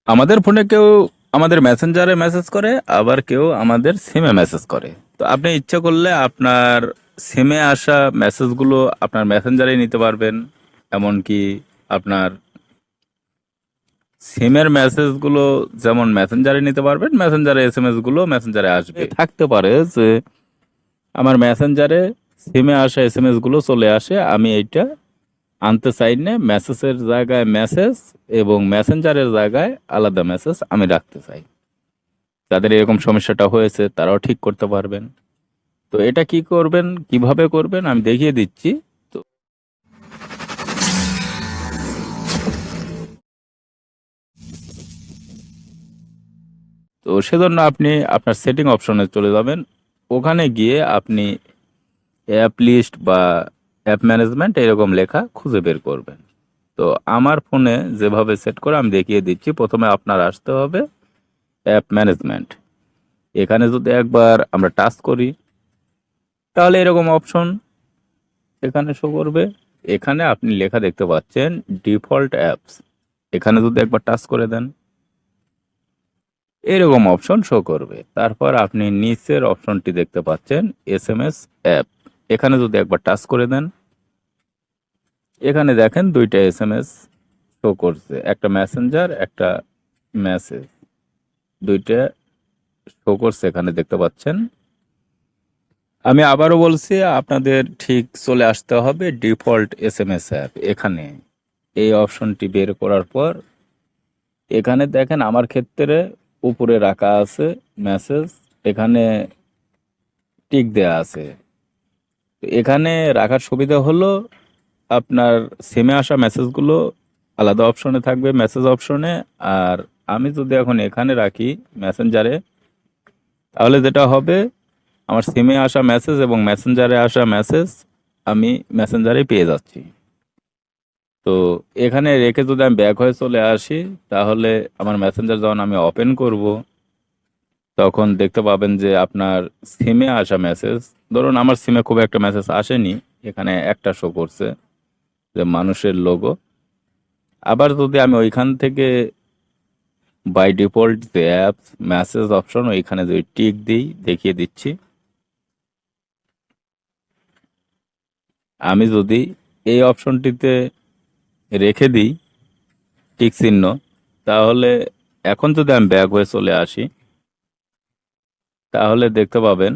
আমাদের ফোনে কেউ আমাদের মেসেঞ্জারে মেসেজ করে, আবার কেউ আমাদের সিমে মেসেজ করে। তো আপনি ইচ্ছা করলে আপনার সিমে আসা মেসেজগুলো আপনার মেসেঞ্জারে নিতে পারবেন। এমনকি আপনার সিমের মেসেজগুলো যেমন মেসেঞ্জারে নিতে পারবেন, মেসেঞ্জারে এসএমএস গুলো মেসেঞ্জারে আসবে। থাকতে পারে যে আমার মেসেঞ্জারে সিমে আসা এসএমএস গুলো চলে আসে, আমি এইটা আনতে চাই না, মেসেজের জায়গায় মেসেজ এবং মেসেঞ্জারের জায়গায় আলাদা মেসেজ আমি রাখতে চাই। যাদের এরকম সমস্যাটা হয়েছে তারাও ঠিক করতে পারবেন। তো এটা কি করবেন, কিভাবে করবেন আমি দেখিয়ে দিচ্ছি। তো তো সেজন্য আপনি আপনার সেটিং অপশনে চলে যাবেন। ওখানে গিয়ে আপনি অ্যাপ লিস্ট বা অ্যাপ ম্যানেজমেন্ট এরকম লেখা খুঁজে বের করবেন। তো আমার ফোনে যেভাবে সেট করে আমি দেখিয়ে দিচ্ছি। প্রথমে আপনার আসতে হবে অ্যাপ ম্যানেজমেন্ট। এখানে যদি একবার আমরা টাচ করি তাহলে এরকম অপশন এখানে শো করবে। এখানে আপনি লেখা দেখতে পাচ্ছেন ডিফল্ট অ্যাপস। এখানে যদি একবার টাচ করে দেন এরকম অপশন শো করবে। তারপর আপনি নিচের অপশনটি দেখতে পাচ্ছেন এসএমএস অ্যাপ। এখানে যদি একবার টাচ করে দেন এখানে দেখেন দুইটা এসএমএস শো করছে, একটা মেসেঞ্জার একটা মেসেজ, দুইটা শো করছে এখানে দেখতে পাচ্ছেন। আমি আবারও বলছি আপনাদের ঠিক চলে আসতে হবে ডিফল্ট এসএমএস অ্যাপ। এখানে এই অপশনটি বের করার পর এখানে দেখেন আমার ক্ষেত্রে উপরে রাখা আছে মেসেজ, এখানে টিক দেয়া আছে। তো এখানে রাখার সুবিধা হলো আপনার সিমে আসা মেসেজগুলো আলাদা অপশনে থাকবে মেসেজ অপশনে। আর আমি যদি এখন এখানে রাখি মেসেঞ্জারে তাহলে যেটা হবে আমার সিমে আসা মেসেজ এবং মেসেঞ্জারে আসা মেসেজ আমি মেসেঞ্জারে পেয়ে যাচ্ছি। তো এখানে রেখে যদি আমি ব্যাক হয়ে চলে আসি তাহলে আমার মেসেঞ্জার যখন আমি ওপেন করব তখন দেখতে পাবেন যে আপনার সিমে আসা মেসেজ, ধরুন আমার সিমে খুব একটা মেসেজ আসেনি, এখানে একটা শো করছে যে মানুষের লোগো। আবার যদি আমি ওইখান থেকে বাই ডিফল্ট যে অ্যাপস মেসেজ অপশন ওইখানে যদি টিক দিই, দেখিয়ে দিচ্ছি, আমি যদি এই অপশনটিতে রেখে দিই টিক চিহ্ন, তাহলে এখন যদি আমি ব্যাক হয়ে চলে আসি তাহলে দেখতে পাবেন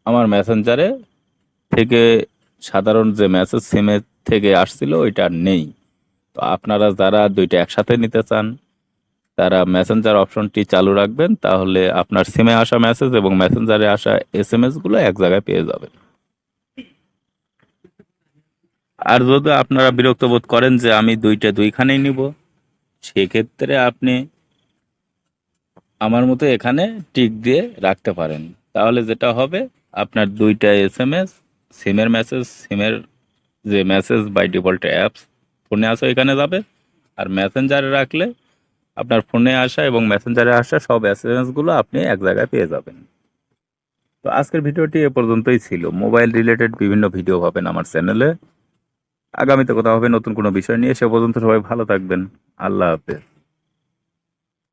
আমার মেসেঞ্জারে থেকে সাধারণ যে মেসেজ সিমের থেকে আসছিল ওইটা আর নেই। তো আপনারা যারা দুইটা একসাথে নিতে চান তারা মেসেঞ্জার অপশনটি চালু রাখবেন, তাহলে আপনার সিমে আসা মেসেজ এবং মেসেঞ্জারে আসা এসএমএস গুলো এক জায়গায় পেয়ে যাবেন। আর যদি আপনারা বিরক্ত বোধ করেন যে আমি দুইটা দুইখানেই নিব, সেক্ষেত্রে আপনি আমার মতো এখানে টিক দিয়ে রাখতে পারেন। তাহলে যেটা হবে আপনার দুইটা এসএমএস, সিমের মেসেজ, সিমের যে মেসেজ বাই ডিফল্ট অ্যাপস ফোনে আসা এখানে যাবে, আর মেসেঞ্জারে রাখলে আপনার ফোনে আসা এবং মেসেঞ্জারে আসা সব এসএমএস গুলো আপনি এক জায়গায় পেয়ে যাবেন। তো আজকের ভিডিওটি এ পর্যন্তই ছিল। মোবাইল রিলেটেড বিভিন্ন ভিডিও পাবেন আমার চ্যানেলে। আগামীতে কথা হবে নতুন কোনো বিষয় নিয়ে। সে পর্যন্ত সবাই ভালো থাকবেন। আল্লাহ হাফেজ।